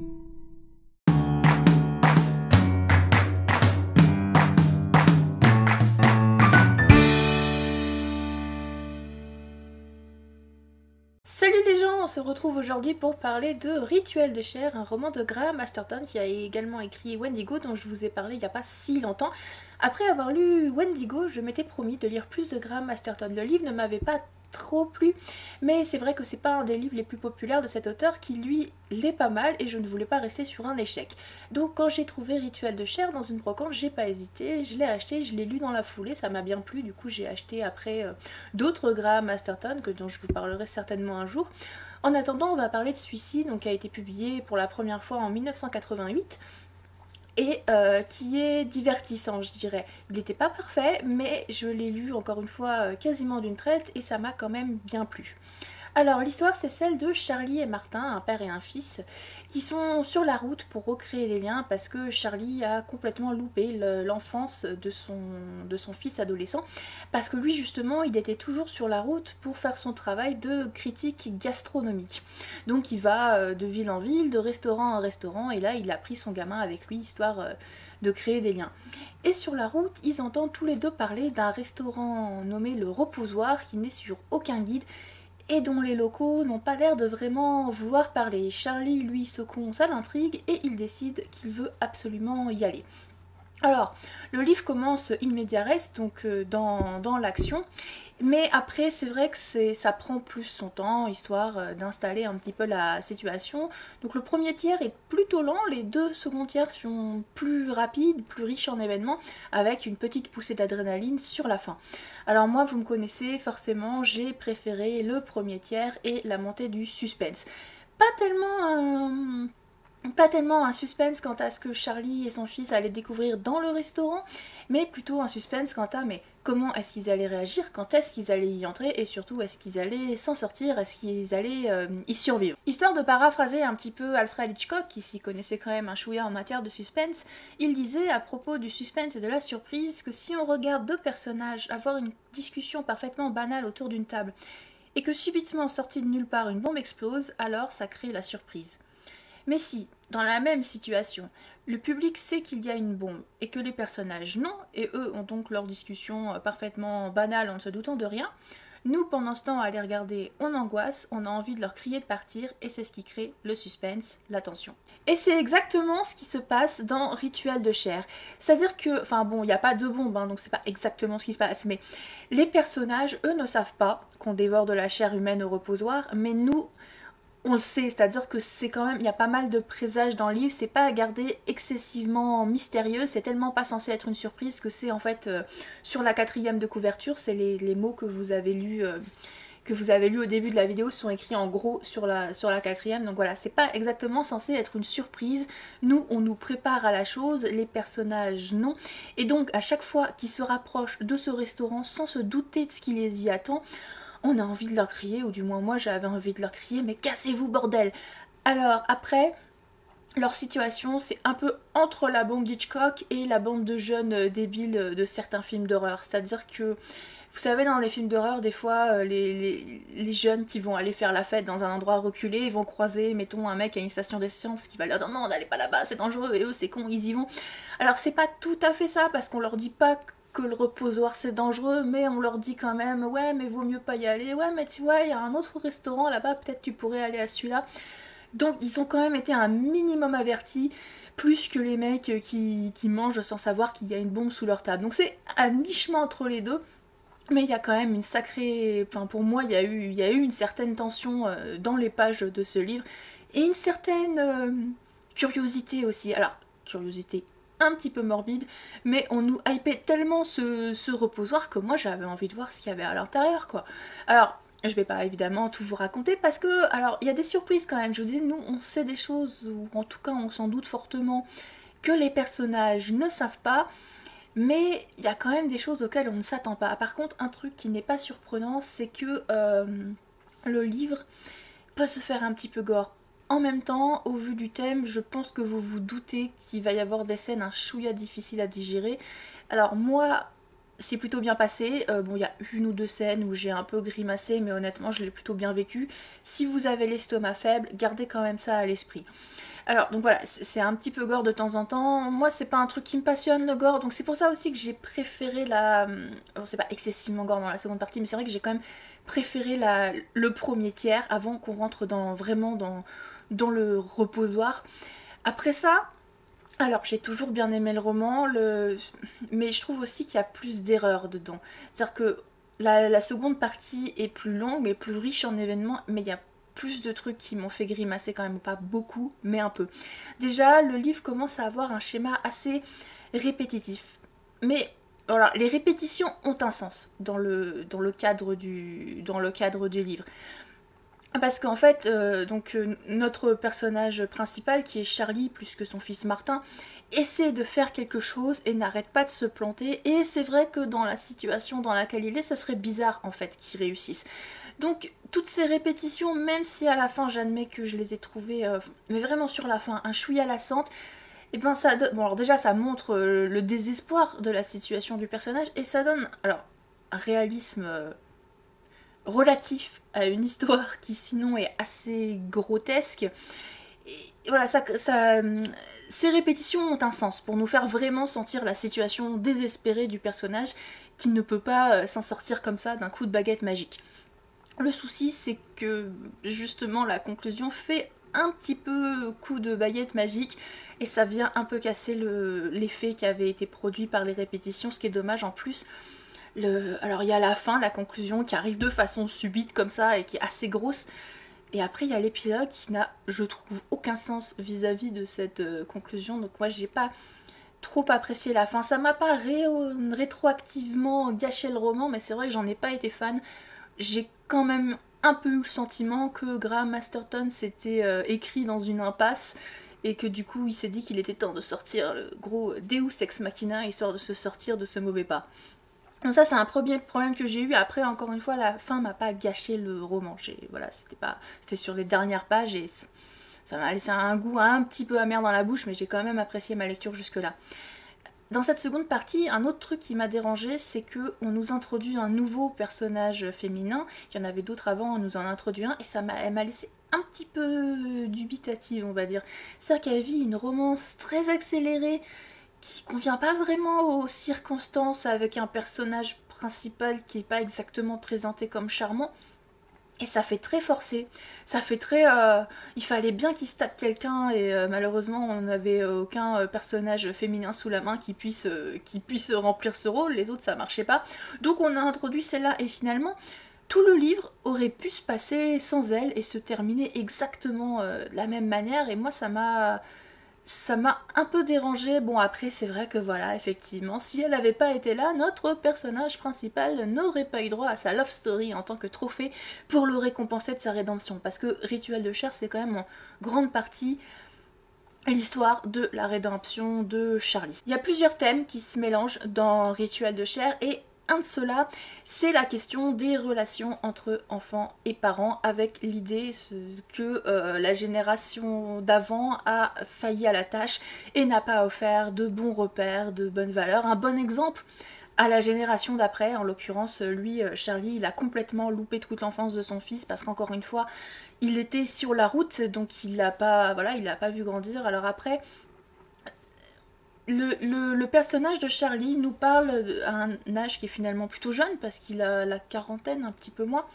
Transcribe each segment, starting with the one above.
Salut les gens, on se retrouve aujourd'hui pour parler de Rituel de chair, un roman de Graham Masterton qui a également écrit Wendigo dont je vous ai parlé il n'y a pas si longtemps. Après avoir lu Wendigo, je m'étais promis de lire plus de Graham Masterton. Le livre ne m'avait pas trop plu, mais c'est vrai que c'est pas un des livres les plus populaires de cet auteur qui lui l'est pas mal et je ne voulais pas rester sur un échec. Donc quand j'ai trouvé Rituel de chair dans une brocante, j'ai pas hésité, je l'ai acheté, je l'ai lu dans la foulée, ça m'a bien plu, du coup j'ai acheté après d'autres Graham Masterton dont je vous parlerai certainement un jour. En attendant, on va parler de celui-ci, donc qui a été publié pour la première fois en 1988 et qui est divertissant, je dirais. Il n'était pas parfait, mais je l'ai lu encore une fois quasiment d'une traite et ça m'a quand même bien plu. Alors l'histoire c'est celle de Charlie et Martin, un père et un fils, qui sont sur la route pour recréer des liens parce que Charlie a complètement loupé l'enfance de son fils adolescent, parce que lui justement il était toujours sur la route pour faire son travail de critique gastronomique. Donc il va de ville en ville, de restaurant en restaurant, et là il a pris son gamin avec lui histoire de créer des liens. Et sur la route, ils entendent tous les deux parler d'un restaurant nommé le Reposoir qui n'est sur aucun guide et dont les locaux n'ont pas l'air de vraiment vouloir parler. Charlie, lui, se commence à l'intrigue et il décide qu'il veut absolument y aller. Alors, le livre commence in media res, donc dans l'action, mais après c'est vrai que ça prend plus son temps, histoire d'installer un petit peu la situation. Donc le premier tiers est plutôt lent, les deux seconds tiers sont plus rapides, plus riches en événements, avec une petite poussée d'adrénaline sur la fin. Alors moi, vous me connaissez forcément, j'ai préféré le premier tiers et la montée du suspense. Pas tellement un suspense quant à ce que Charlie et son fils allaient découvrir dans le restaurant, mais plutôt un suspense quant à mais comment est-ce qu'ils allaient réagir, quand est-ce qu'ils allaient y entrer et surtout est-ce qu'ils allaient s'en sortir, est-ce qu'ils allaient y survivre. Histoire de paraphraser un petit peu Alfred Hitchcock, qui s'y connaissait quand même un chouïa en matière de suspense, il disait à propos du suspense et de la surprise que si on regarde deux personnages avoir une discussion parfaitement banale autour d'une table et que subitement sortie de nulle part une bombe explose, alors ça crée la surprise. Mais si, dans la même situation, le public sait qu'il y a une bombe et que les personnages non, et eux ont donc leur discussion parfaitement banale en ne se doutant de rien, nous pendant ce temps à les regarder, on angoisse, on a envie de leur crier de partir et c'est ce qui crée le suspense, la tension. Et c'est exactement ce qui se passe dans Rituel de chair. C'est-à-dire que, enfin bon, il n'y a pas de bombe, hein, donc c'est pas exactement ce qui se passe, mais les personnages, eux, ne savent pas qu'on dévore de la chair humaine au reposoir, mais nous, on le sait, c'est-à-dire que c'est quand même, il y a pas mal de présages dans le livre, c'est pas à garder excessivement mystérieux, c'est tellement pas censé être une surprise que c'est en fait sur la 4e de couverture, c'est les mots que vous avez lus au début de la vidéo sont écrits en gros sur la 4e, donc voilà, c'est pas exactement censé être une surprise, nous on nous prépare à la chose, les personnages non, et donc à chaque fois qu'ils se rapprochent de ce restaurant sans se douter de ce qui les y attend, on a envie de leur crier, ou du moins moi j'avais envie de leur crier, mais cassez-vous bordel! Alors après, leur situation c'est un peu entre la bande d'Hitchcock et la bande de jeunes débiles de certains films d'horreur, c'est-à-dire que vous savez, dans les films d'horreur, des fois, les jeunes qui vont aller faire la fête dans un endroit reculé, ils vont croiser, mettons, un mec à une station d'essence qui va leur dire non, n'allez pas là-bas, c'est dangereux, et eux, c'est con, ils y vont. Alors, c'est pas tout à fait ça, parce qu'on leur dit pas que le reposoir c'est dangereux, mais on leur dit quand même ouais mais vaut mieux pas y aller, ouais mais tu vois il y a un autre restaurant là-bas, peut-être tu pourrais aller à celui-là. Donc ils ont quand même été un minimum avertis, plus que les mecs qui mangent sans savoir qu'il y a une bombe sous leur table. Donc c'est à mi-chemin entre les deux, mais il y a quand même une sacrée... Enfin pour moi il y a eu une certaine tension dans les pages de ce livre, et une certaine curiosité aussi. Alors curiosité un petit peu morbide, mais on nous hypait tellement ce reposoir que moi j'avais envie de voir ce qu'il y avait à l'intérieur quoi. Alors je vais pas évidemment tout vous raconter parce que, alors il y a des surprises quand même, je vous dis, nous on sait des choses, ou en tout cas on s'en doute fortement, que les personnages ne savent pas, mais il y a quand même des choses auxquelles on ne s'attend pas. Par contre, un truc qui n'est pas surprenant, c'est que le livre peut se faire un petit peu gore. En même temps, au vu du thème, je pense que vous vous doutez qu'il va y avoir des scènes un chouïa difficiles à digérer. Alors moi, c'est plutôt bien passé. Bon, il y a une ou deux scènes où j'ai un peu grimacé, mais honnêtement, je l'ai plutôt bien vécu. Si vous avez l'estomac faible, gardez quand même ça à l'esprit. Alors, donc voilà, c'est un petit peu gore de temps en temps. Moi, c'est pas un truc qui me passionne, le gore. Donc c'est pour ça aussi que j'ai préféré la... Bon, c'est pas excessivement gore dans la seconde partie, mais c'est vrai que j'ai quand même préféré le premier tiers avant qu'on rentre vraiment dans le reposoir. Après ça, alors j'ai toujours bien aimé le roman, mais je trouve aussi qu'il y a plus d'erreurs dedans. C'est-à-dire que la seconde partie est plus longue, mais plus riche en événements, mais il y a plus de trucs qui m'ont fait grimacer quand même, pas beaucoup, mais un peu. Déjà, le livre commence à avoir un schéma assez répétitif. Mais voilà, les répétitions ont un sens dans le cadre du livre. Parce qu'en fait, notre personnage principal, qui est Charlie, plus que son fils Martin, essaie de faire quelque chose et n'arrête pas de se planter. Et c'est vrai que dans la situation dans laquelle il est, ce serait bizarre en fait qu'il réussisse. Donc toutes ces répétitions, même si à la fin j'admets que je les ai trouvées, mais vraiment sur la fin, un chouïa lassante, et ben ça donne... Bon alors déjà ça montre le désespoir de la situation du personnage, et ça donne alors un réalisme relatif à une histoire qui sinon est assez grotesque. Et voilà, ces répétitions ont un sens pour nous faire vraiment sentir la situation désespérée du personnage qui ne peut pas s'en sortir comme ça d'un coup de baguette magique. Le souci, c'est que justement la conclusion fait un petit peu coup de baguette magique et ça vient un peu casser l'effet qui avait été produit par les répétitions, ce qui est dommage en plus. Alors il y a la fin, la conclusion qui arrive de façon subite comme ça et qui est assez grosse. Et après il y a l'épilogue qui n'a, je trouve, aucun sens vis-à-vis de cette conclusion. Donc moi j'ai pas trop apprécié la fin. Ça m'a pas rétroactivement gâché le roman, mais c'est vrai que j'en ai pas été fan. J'ai quand même un peu eu le sentiment que Graham Masterton s'était écrit dans une impasse et que du coup il s'est dit qu'il était temps de sortir le gros Deus Ex Machina histoire de se sortir de ce mauvais pas. Donc ça c'est un premier problème que j'ai eu. Après encore une fois la fin m'a pas gâché le roman. Voilà, c'était sur les dernières pages et ça m'a laissé un goût un petit peu amer dans la bouche, mais j'ai quand même apprécié ma lecture jusque là. Dans cette seconde partie, un autre truc qui m'a dérangé, c'est que on nous introduit un nouveau personnage féminin. Il y en avait d'autres avant, on nous en introduit un, et elle m'a laissé un petit peu dubitative, on va dire. C'est-à-dire qu'elle vit une romance très accélérée, qui convient pas vraiment aux circonstances, avec un personnage principal qui est pas exactement présenté comme charmant. Et ça fait très forcé, ça fait très... il fallait bien qu'il se tape quelqu'un et malheureusement on n'avait aucun personnage féminin sous la main qui puisse remplir ce rôle, les autres ça marchait pas. Donc on a introduit celle-là et finalement tout le livre aurait pu se passer sans elle et se terminer exactement de la même manière et moi ça m'a un peu dérangée. Bon après c'est vrai que voilà, effectivement, si elle n'avait pas été là, notre personnage principal n'aurait pas eu droit à sa love story en tant que trophée pour le récompenser de sa rédemption. Parce que Rituel de chair c'est quand même en grande partie l'histoire de la rédemption de Charlie. Il y a plusieurs thèmes qui se mélangent dans Rituel de chair et un de ceux-là, c'est la question des relations entre enfants et parents, avec l'idée que la génération d'avant a failli à la tâche et n'a pas offert de bons repères, de bonnes valeurs. Un bon exemple à la génération d'après, en l'occurrence lui, Charlie, il a complètement loupé toute l'enfance de son fils parce qu'encore une fois, il était sur la route, donc il l'a pas, voilà, il l'a pas vu grandir. Alors après, le personnage de Charlie nous parle à un âge qui est finalement plutôt jeune parce qu'il a la quarantaine, un petit peu moins.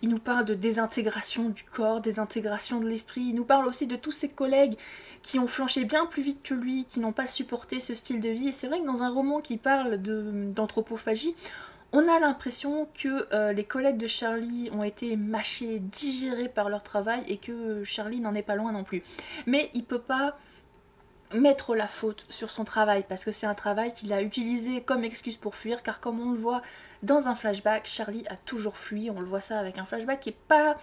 Il nous parle de désintégration du corps, désintégration de l'esprit. Il nous parle aussi de tous ses collègues qui ont flanché bien plus vite que lui, qui n'ont pas supporté ce style de vie. Et c'est vrai que dans un roman qui parle d'anthropophagie, on a l'impression que les collègues de Charlie ont été mâchés, digérés par leur travail et que Charlie n'en est pas loin non plus. Mais il peut pas mettre la faute sur son travail parce que c'est un travail qu'il a utilisé comme excuse pour fuir, car comme on le voit dans un flashback, Charlie a toujours fui. On le voit ça avec un flashback qui est pas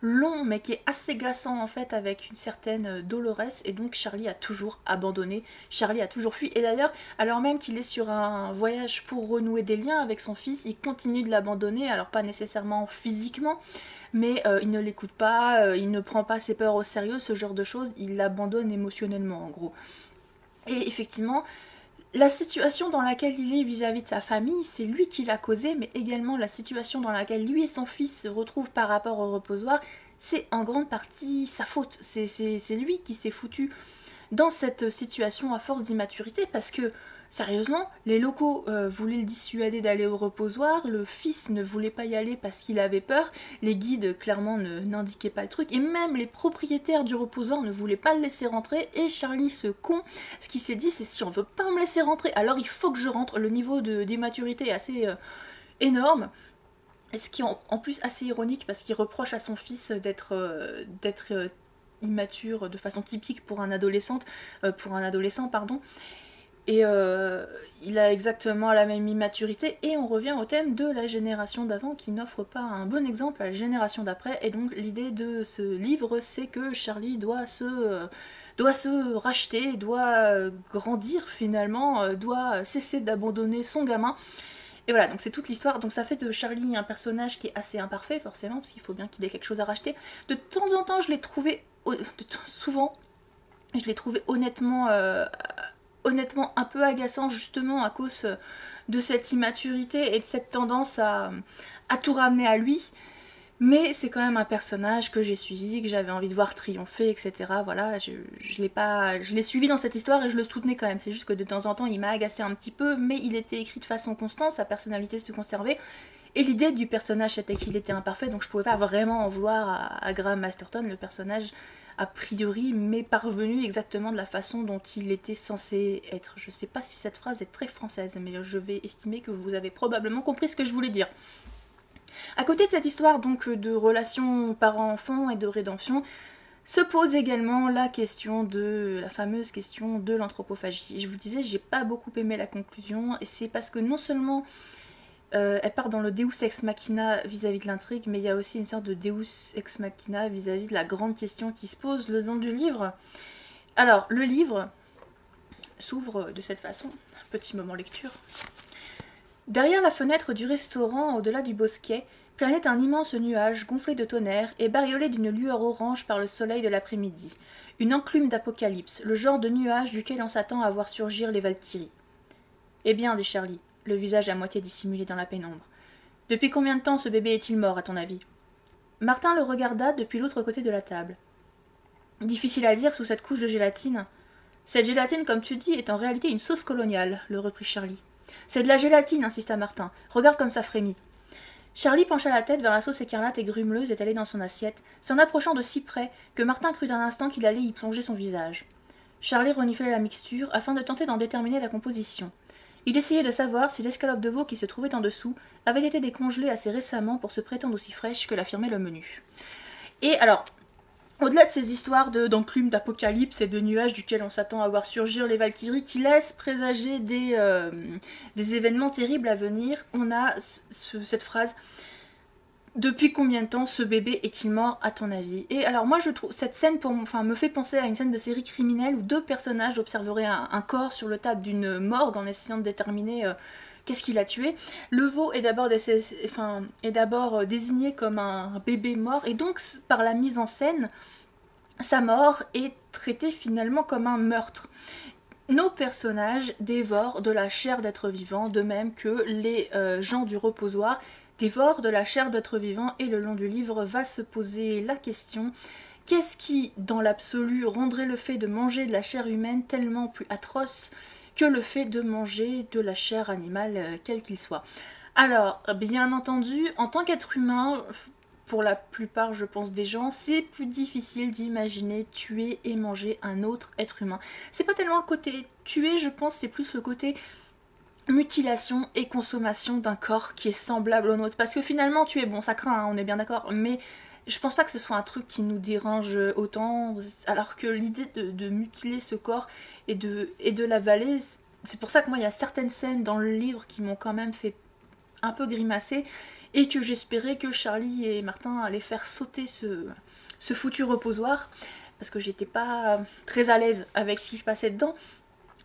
long mais qui est assez glaçant en fait, avec une certaine Dolores, et donc Charlie a toujours abandonné, Charlie a toujours fui, et d'ailleurs alors même qu'il est sur un voyage pour renouer des liens avec son fils, il continue de l'abandonner, alors pas nécessairement physiquement, mais il ne l'écoute pas, il ne prend pas ses peurs au sérieux, ce genre de choses, il l'abandonne émotionnellement en gros. Et effectivement, la situation dans laquelle il est vis-à-vis de sa famille, c'est lui qui l'a causée, mais également la situation dans laquelle lui et son fils se retrouvent par rapport au reposoir, c'est en grande partie sa faute. C'est lui qui s'est foutu dans cette situation à force d'immaturité, parce que, sérieusement, les locaux voulaient le dissuader d'aller au reposoir, le fils ne voulait pas y aller parce qu'il avait peur, les guides clairement n'indiquaient pas le truc, et même les propriétaires du reposoir ne voulaient pas le laisser rentrer, et Charlie, ce con, ce qu'il s'est dit, c'est si on veut pas me laisser rentrer, alors il faut que je rentre. Le niveau d'immaturité est assez énorme. Ce qui est en plus assez ironique, parce qu'il reproche à son fils d'être immature de façon typique pour un adolescent, pardon. Et il a exactement la même immaturité, et on revient au thème de la génération d'avant qui n'offre pas un bon exemple à la génération d'après. Et donc l'idée de ce livre, c'est que Charlie doit se racheter, doit grandir finalement, doit cesser d'abandonner son gamin. Et voilà, donc c'est toute l'histoire. Donc ça fait de Charlie un personnage qui est assez imparfait, forcément, parce qu'il faut bien qu'il ait quelque chose à racheter. De temps en temps, je l'ai trouvé, souvent, je l'ai trouvé honnêtement un peu agaçant, justement à cause de cette immaturité et de cette tendance à tout ramener à lui. Mais c'est quand même un personnage que j'ai suivi, que j'avais envie de voir triompher, etc. Voilà, je l'ai suivi dans cette histoire et je le soutenais quand même. C'est juste que de temps en temps, il m'a agacé un petit peu, mais il était écrit de façon constante, sa personnalité se conservait. Et l'idée du personnage, c'était qu'il était imparfait, donc je pouvais pas vraiment en vouloir à Graham Masterton. Le personnage, a priori, m'est parvenu exactement de la façon dont il était censé être. Je sais pas si cette phrase est très française, mais je vais estimer que vous avez probablement compris ce que je voulais dire. À côté de cette histoire donc de relations parents-enfants et de rédemption, se pose également la fameuse question de l'anthropophagie. Je vous disais, j'ai pas beaucoup aimé la conclusion, et c'est parce que non seulement elle part dans le Deus ex machina vis-à-vis de l'intrigue, mais il y a aussi une sorte de Deus ex machina vis-à-vis de la grande question qui se pose le long du livre. Alors, le livre s'ouvre de cette façon, petit moment lecture. Derrière la fenêtre du restaurant, au-delà du bosquet, planait un immense nuage gonflé de tonnerre et bariolé d'une lueur orange par le soleil de l'après-midi. Une enclume d'apocalypse, le genre de nuage duquel on s'attend à voir surgir les Valkyries. Eh bien, dit Charlie, le visage à moitié dissimulé dans la pénombre. Depuis combien de temps ce bébé est-il mort, à ton avis? Martin le regarda depuis l'autre côté de la table. Difficile à dire sous cette couche de gélatine. Cette gélatine, comme tu dis, est en réalité une sauce coloniale, le reprit Charlie. C'est de la gélatine, insista Martin. Regarde comme ça frémit. Charlie pencha la tête vers la sauce écarlate et grumeleuse étalée dans son assiette, s'en approchant de si près que Martin crut un instant qu'il allait y plonger son visage. Charlie reniflait la mixture afin de tenter d'en déterminer la composition. Il essayait de savoir si l'escalope de veau qui se trouvait en dessous avait été décongelée assez récemment pour se prétendre aussi fraîche que l'affirmait le menu. Et alors, au-delà de ces histoires d'enclume, d'apocalypse et de nuages duquel on s'attend à voir surgir les Valkyries qui laissent présager des événements terribles à venir, on a cette phrase « Depuis combien de temps ce bébé est-il mort à ton avis ?» Et alors moi je trouve cette scène me fait penser à une scène de série criminelle où deux personnages observeraient un corps sur le table d'une morgue en essayant de déterminer qu'est-ce qui l'a tué. Le veau est d'abord désigné comme un bébé mort, et donc par la mise en scène, sa mort est traitée finalement comme un meurtre. Nos personnages dévorent de la chair d'être vivant, de même que les gens du reposoir dévorent de la chair d'être vivant, et le long du livre va se poser la question: qu'est-ce qui, dans l'absolu, rendrait le fait de manger de la chair humaine tellement plus atroce que le fait de manger de la chair animale, quel qu'il soit? Alors, bien entendu, en tant qu'être humain, pour la plupart, je pense, des gens, c'est plus difficile d'imaginer tuer et manger un autre être humain. C'est pas tellement le côté tuer, je pense, c'est plus le côté mutilation et consommation d'un corps qui est semblable au nôtre. Parce que finalement, tuer, bon, ça craint, hein, on est bien d'accord, mais je pense pas que ce soit un truc qui nous dérange autant, alors que l'idée de mutiler ce corps et de l'avaler, c'est pour ça que moi, il y a certaines scènes dans le livre qui m'ont quand même fait un peu grimacer, et que j'espérais que Charlie et Martin allaient faire sauter ce foutu reposoir, parce que j'étais pas très à l'aise avec ce qui se passait dedans.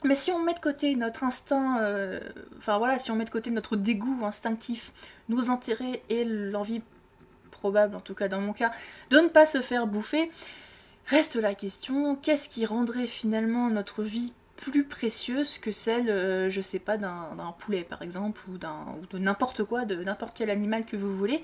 Mais si on met de côté notre instinct, si on met de côté notre dégoût instinctif, nos intérêts et l'envie probable, en tout cas dans mon cas, de ne pas se faire bouffer, reste la question: qu'est-ce qui rendrait finalement notre vie plus précieuse que celle, je sais pas, d'un poulet par exemple, ou de n'importe quoi, de n'importe quel animal que vous voulez.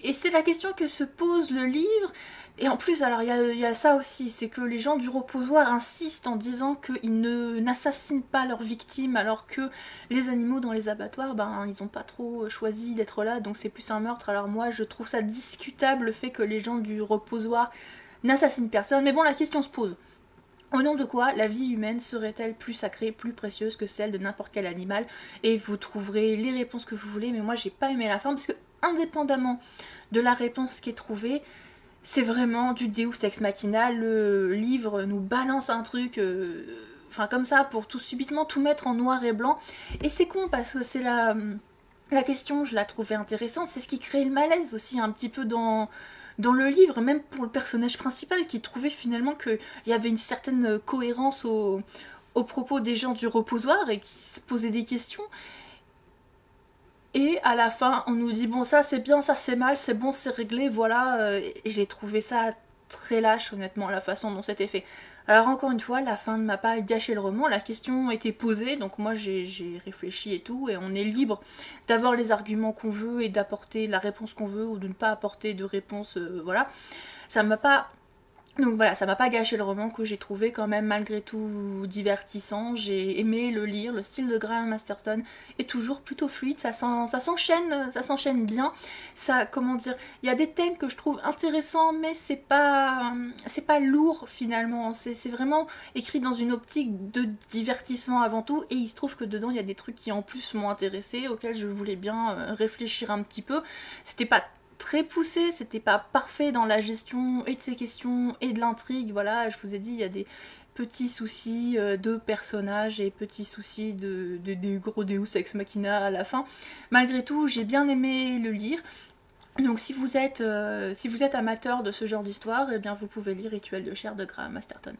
Et c'est la question que se pose le livre. Et en plus, alors il y a ça aussi, c'est que les gens du reposoir insistent en disant qu'ils n'assassinent pas leurs victimes, alors que les animaux dans les abattoirs, ben ils ont pas trop choisi d'être là, donc c'est plus un meurtre. Alors moi, je trouve ça discutable le fait que les gens du reposoir n'assassinent personne. Mais bon, la question se pose. Au nom de quoi la vie humaine serait-elle plus sacrée, plus précieuse que celle de n'importe quel animal? Et vous trouverez les réponses que vous voulez, mais moi j'ai pas aimé la fin, parce que indépendamment de la réponse qui est trouvée, c'est vraiment du Deus Ex Machina. Le livre nous balance un truc, enfin comme ça, pour tout subitement tout mettre en noir et blanc. Et c'est con parce que c'est la question, je la trouvais intéressante, c'est ce qui crée le malaise aussi un petit peu dans le livre, même pour le personnage principal qui trouvait finalement qu'il y avait une certaine cohérence aux propos des gens du reposoir et qui se posaient des questions. Et à la fin, on nous dit bon, ça c'est bien, ça c'est mal, c'est bon, c'est réglé, voilà. Et j'ai trouvé ça très lâche, honnêtement, la façon dont c'était fait. Alors, encore une fois, la fin ne m'a pas gâché le roman, la question était posée, donc moi j'ai réfléchi et tout, et on est libre d'avoir les arguments qu'on veut et d'apporter la réponse qu'on veut ou de ne pas apporter de réponse, voilà. Ça m'a pas Donc voilà, ça m'a pas gâché le roman, que j'ai trouvé quand même malgré tout divertissant. J'ai aimé le lire, le style de Graham Masterton est toujours plutôt fluide, ça s'enchaîne bien. Ça, comment dire, il y a des thèmes que je trouve intéressants, mais c'est pas lourd finalement. C'est vraiment écrit dans une optique de divertissement avant tout, et il se trouve que dedans il y a des trucs qui en plus m'ont intéressé, auxquels je voulais bien réfléchir un petit peu. C'était pas très poussé, c'était pas parfait dans la gestion et de ses questions et de l'intrigue. Voilà, je vous ai dit, il y a des petits soucis de personnages et petits soucis des gros Deus Ex Machina à la fin. Malgré tout, j'ai bien aimé le lire. Donc si vous êtes amateur de ce genre d'histoire, eh bien vous pouvez lire Rituel de chair de Graham Masterton.